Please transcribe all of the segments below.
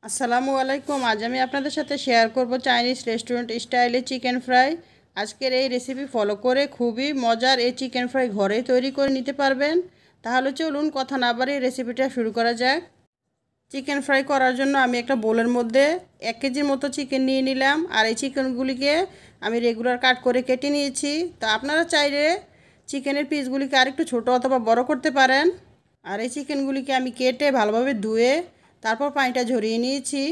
আসসালামু আলাইকুম। আজ আমি আপনাদের সাথে শেয়ার করব চাইনিজ রেস্টুরেন্ট স্টাইলে চিকেন ফ্রাই। আজকের এই রেসিপি ফলো করে খুবই মজার এই চিকেন ফ্রাই ঘরেই তৈরি করে নিতে পারবেন। তাহলে চলুন কথা না বাড়িয়ে রেসিপিটা শুরু করা যাক। চিকেন ফ্রাই করার জন্য আমি একটা বোলের মধ্যে 1 কেজির মতো চিকেন নিয়ে নিলাম। আর এই চিকেনগুলিকে আমি রেগুলার কাট করে কেটে নিয়েছি। তো আপনারা চাইলে চিকেনের পিসগুলিকে আরেকটু ছোটো অথবা বড় করতে পারেন। আর এই চিকেনগুলিকে আমি কেটে ভালোভাবে ধুয়ে তারপর পানিটা ঝরিয়ে নিয়েছি।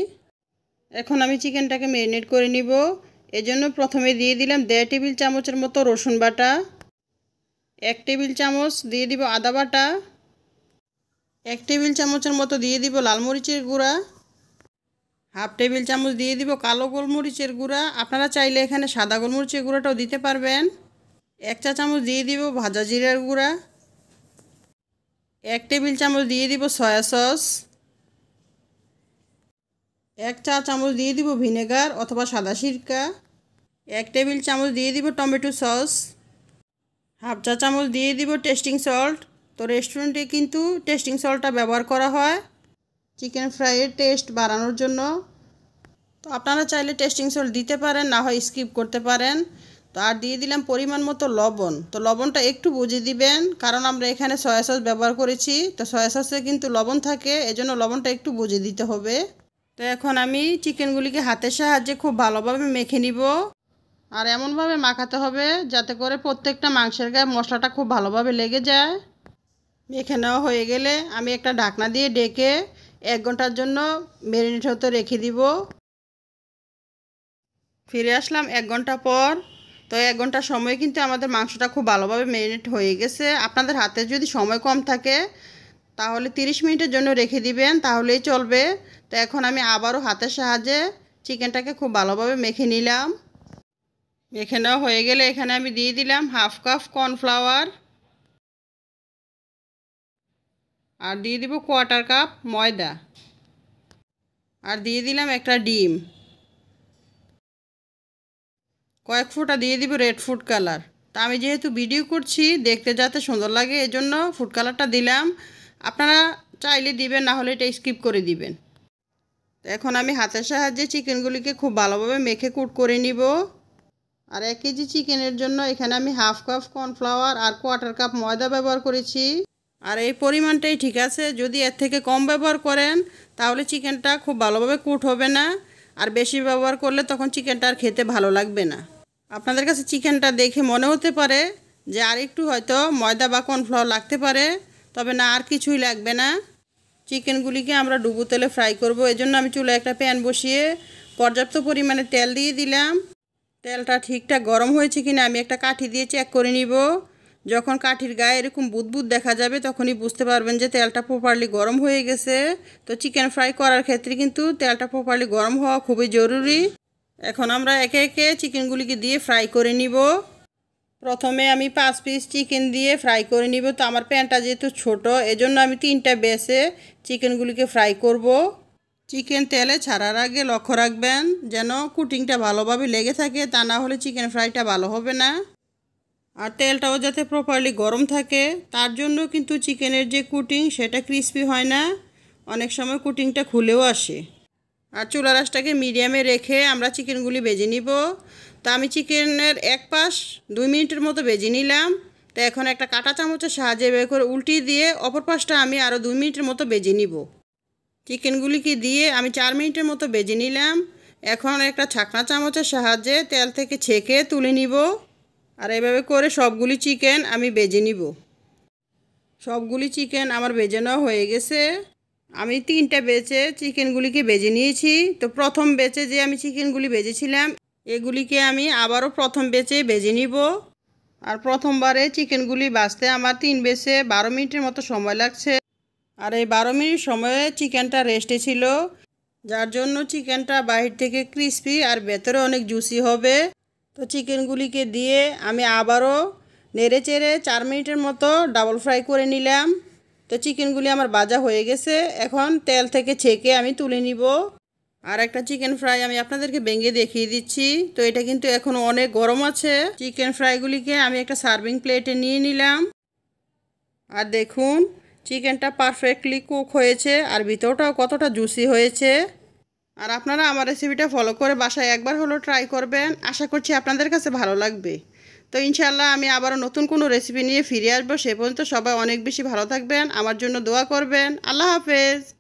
এখন আমি চিকেনটাকে ম্যারিনেট করে নিব। এজন্য প্রথমে দিয়ে দিলাম 1.5 টেবিল চামচের মতো রসুন বাটা, 1 টেবিল চামচ দিয়ে দিব আদা বাটা, 1 টেবিল চামচের মতো দিয়ে দিব লাল মরিচের গুঁড়া, হাফ টেবিল চামচ দিয়ে দিব কালো গোলমরিচের গুঁড়া। আপনারা চাইলে এখানে সাদা গোলমরিচের গুঁড়াটাও দিতে পারবেন। 1 চা চামচ দিয়ে দিব ভাজা জিরার গুঁড়া, 1 টেবিল চামচ দিয়ে দিব সয়া সস, 1 চা চামচ দিয়ে দিব ভিনেগার অথবা সাদা সিরকা, 1 টেবিল চামচ দিয়ে দিব টমেটো সস, হাফ চা চামচ দিয়ে দিব টেস্টিং সল্ট। তো রেস্টুরেন্টে কিন্তু টেস্টিং সল্টটা ব্যবহার করা হয় চিকেন ফ্রাইয়ের টেস্ট বাড়ানোর জন্য। তো আপনারা চাইলে টেস্টিং সল্ট দিতে পারেন, না হয় স্কিপ করতে পারেন। তো আর দিয়ে দিলাম পরিমাণ মতো লবণ। তো লবণটা একটু বুঝে দিবেন, কারণ আমরা এখানে সয়া সস ব্যবহার করেছি। তো সয়া সসে কিন্তু লবণ থাকে, এজন্য লবণটা একটু বুঝে দিতে হবে। তো এখন আমি চিকেনগুলিকে হাতের সাহায্যে খুব ভালোভাবে মেখে নিব। আর এমনভাবে মাখাতে হবে যাতে করে প্রত্যেকটা মাংসের গায়ে মশলাটা খুব ভালোভাবে লেগে যায়। মেখে নেওয়া হয়ে গেলে আমি একটা ঢাকনা দিয়ে ঢেকে 1 ঘন্টার জন্য ম্যারিনেট হতে রেখে দিব। ফিরে আসলাম 1 ঘন্টা পর। তো 1 ঘন্টার সময় কিন্তু আমাদের মাংসটা খুব ভালোভাবে ম্যারিনেট হয়ে গেছে। আপনাদের হাতে যদি সময় কম থাকে তাহলে 30 মিনিটের জন্য রেখে দিবেন, তাহলেই চলবে। তো এখন আমি আবারও হাতের সাহায্যে চিকেনটাকে খুব ভালোভাবে মেখে নিলাম। মেখে নেওয়া হয়ে গেলে এখানে আমি দিয়ে দিলাম হাফ কাপ কর্নফ্লাওয়ার, আর দিয়ে দিব 1/4 কাপ ময়দা, আর দিয়ে দিলাম একটা ডিম, কয়েক ফোঁটা দিয়ে দিব রেড ফুড কালার। তা আমি যেহেতু ভিডিও করছি দেখতে যাতে সুন্দর লাগে এজন্য ফুড কালারটা দিলাম। আপনারা চাইলে দিবেন, না হলে এটা স্কিপ করে দিবেন। তো এখন আমি হাতের সাহায্যে চিকেনগুলিকে খুব ভালোভাবে মেখে কুট করে নিব। আর 1 কেজি চিকেনের জন্য এখানে আমি হাফ কাপ কর্নফ্লাওয়ার আর 1/4 কাপ ময়দা ব্যবহার করেছি। আর এই পরিমাণটাই ঠিক আছে। যদি এর থেকে কম ব্যবহার করেন তাহলে চিকেনটা খুব ভালোভাবে কুট হবে না, আর বেশি ব্যবহার করলে তখন চিকেনটা আর খেতে ভালো লাগবে না। আপনাদের কাছে চিকেনটা দেখে মনে হতে পারে যে আর একটু হয়তো ময়দা বা কর্নফ্লাওয়ার লাগতে পারে, তবে না, আর কিছুই লাগবে না। চিকেনগুলিকে আমরা ডুবো তেলে ফ্রাই করব। এজন্য আমি চুলায় একটা প্যান বসিয়ে পর্যাপ্ত পরিমাণে তেল দিয়ে দিলাম। তেলটা ঠিকঠাক গরম হয়েছে কিনা আমি একটা কাঠি দিয়ে চেক করে নিব। যখন কাঠির গায়ে এরকম বুদবুদ দেখা যাবে তখনই বুঝতে পারবেন যে তেলটা প্রপারলি গরম হয়ে গেছে। তো চিকেন ফ্রাই করার ক্ষেত্রে কিন্তু তেলটা প্রপারলি গরম হওয়া খুবই জরুরি। এখন আমরা একে একে চিকেনগুলিকে দিয়ে ফ্রাই করে নিব। প্রথমে আমি 5 পিস চিকেন দিয়ে ফ্রাই করে নিব। তো আমার প্যানটা যেহেতু ছোট, এজন্য আমি 3টা বেসে চিকেনগুলিকে ফ্রাই করব। চিকেন তেলে ছাড়ার আগে লক্ষ্য রাখবেন যেন কুটিংটা ভালোভাবে লেগে থাকে, তা না হলে চিকেন ফ্রাইটা ভালো হবে না। আর তেলটাও যাতে প্রপারলি গরম থাকে, তার জন্য কিন্তু চিকেনের যে কুটিং সেটা ক্রিস্পি হয় না, অনেক সময় কুটিংটা খুলেও আসে। আর চুলার আঁচটাকে মিডিয়ামে রেখে আমরা চিকেনগুলি ভেজে নিব। তো আমি চিকেনের এক পাশ 2 মিনিটের মতো ভেজে নিলাম। তো এখন একটা কাঁটা চামচের সাহায্যে বের করে উল্টিয়ে দিয়ে অপর পাশটা আমি আরও 2 মিনিটের মতো ভেজে নিব। চিকেনগুলিকে দিয়ে আমি 4 মিনিটের মতো ভেজে নিলাম। এখন একটা ছাকনা চামচের সাহায্যে তেল থেকে ছেঁকে তুলে নিব। আর এভাবে করে সবগুলি চিকেন আমি ভেজে নিব। সবগুলি চিকেন আমার ভেজে নেওয়া হয়ে গেছে। আমি 3টা বেচে চিকেনগুলিকে ভেজে নিয়েছি। তো প্রথম বেচে যে আমি চিকেনগুলি ভেজেছিলাম এগুলিকে আমি আবারও প্রথম বেচে ভেজে নিব। আর প্রথমবারে চিকেনগুলি ভাজতে আমার 3 বেচে 12 মিনিটের মতো সময় লাগছে। আর এই 12 মিনিট সময়ে চিকেনটা রেস্টে ছিল, যার জন্য চিকেনটা বাহির থেকে ক্রিস্পি আর ভেতরে অনেক জুসি হবে। তো চিকেনগুলিকে দিয়ে আমি আবারও নেড়ে চেড়ে 4 মিনিটের মতো ডাবল ফ্রাই করে নিলাম। তো চিকেনগুলি আমার ভাজা হয়ে গেছে। এখন তেল থেকে ছেঁকে আমি তুলে নিব। আর একটা চিকেন ফ্রাই আমি আপনাদেরকে ভেঙে দেখিয়ে দিচ্ছি। তো এটা কিন্তু এখনও অনেক গরম আছে। চিকেন ফ্রাইগুলিকে আমি একটা সার্ভিং প্লেটে নিয়ে নিলাম। আর দেখুন চিকেনটা পারফেক্টলি কুক হয়েছে আর ভিতরটাও কতটা জুসি হয়েছে। আর আপনারা আমার রেসিপিটা ফলো করে বাসায় একবার হলো ট্রাই করবেন, আশা করছি আপনাদের কাছে ভালো লাগবে। তো ইনশাআল্লাহ আমি আবারও নতুন কোনো রেসিপি নিয়ে ফিরে আসবো। সে পর্যন্ত সবাই অনেক বেশি ভালো থাকবেন, আমার জন্য দোয়া করবেন। আল্লাহ হাফেজ।